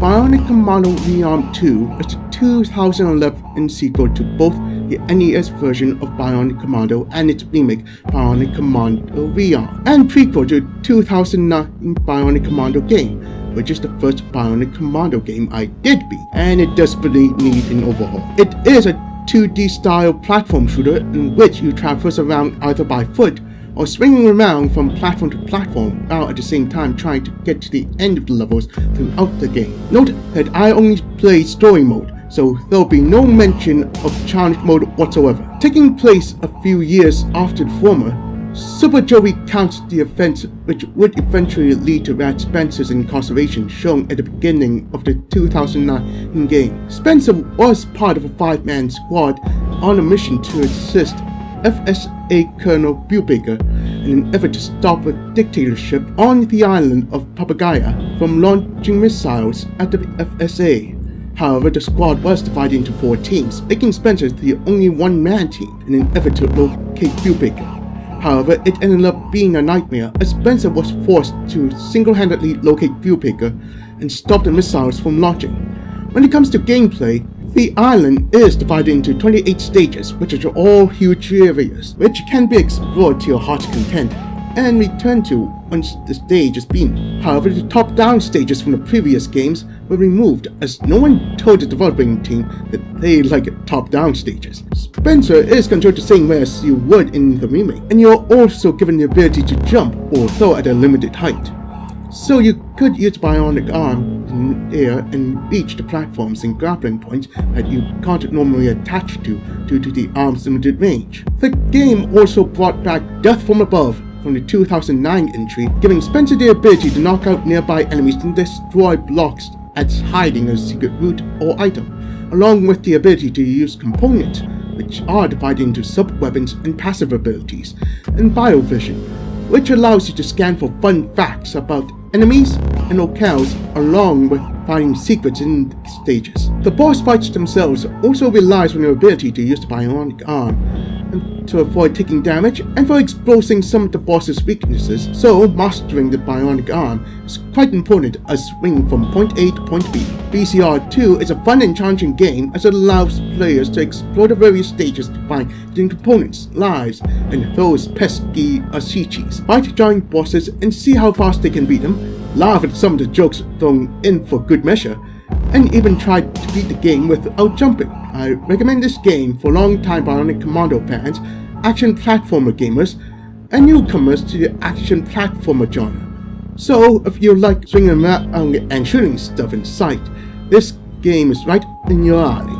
Bionic Commando Rearmed 2 is the 2011 sequel to both the NES version of Bionic Commando and its remake Bionic Commando Rearmed, and prequel to the 2009 Bionic Commando game, which is the first Bionic Commando game I did beat, and it desperately needs an overhaul. It is a 2D style platform shooter in which you traverse around either by foot or swinging around from platform to platform while at the same time trying to get to the end of the levels throughout the game. Note that I only played story mode, so there will be no mention of challenge mode whatsoever. Taking place a few years after the former, Super Joe recounts the events which would eventually lead to Rat Spencer's incarceration shown at the beginning of the 2009 game. Spencer was part of a 5-man squad on a mission to assist FSA Colonel Brubaker in an effort to stop a dictatorship on the island of Papagaia from launching missiles at the FSA. However, the squad was divided into 4 teams, making Spencer the only one-man team in an effort to locate Brubaker. However, it ended up being a nightmare as Spencer was forced to single-handedly locate Brubaker and stop the missiles from launching. When it comes to gameplay, the island is divided into 28 stages, which are all huge areas, which can be explored to your heart's content and returned to once the stage is beaten. However, the top-down stages from the previous games were removed as no one told the developing team that they liked top-down stages. Spencer is controlled the same way as you would in the remake, and you're also given the ability to jump or throw at a limited height. So you could use Bionic Arm in air and reach the platforms and grappling points that you can't normally attach to due to the arm's limited range. The game also brought back Death from Above from the 2009 entry, giving Spencer the ability to knock out nearby enemies and destroy blocks as hiding a secret route or item, along with the ability to use components, which are divided into sub-weapons and passive abilities, and Biovision, which allows you to scan for fun facts about enemies and locales along with finding secrets in the stages. The boss fights themselves also relies on your ability to use the Bionic Arm to avoid taking damage and for exposing some of the boss's weaknesses, so mastering the Bionic Arm is quite important as swinging from point A to point B. BCR 2 is a fun and challenging game as it allows players to explore the various stages to find hidden components, lives, and those pesky Ashichis. Fight giant bosses and see how fast they can beat them, laugh at some of the jokes thrown in for good measure, and even try to beat the game without jumping. I recommend this game for long-time Bionic Commando fans, action platformer gamers, and newcomers to the action platformer genre. So if you like swinging around and shooting stuff in sight, this game is right in your alley.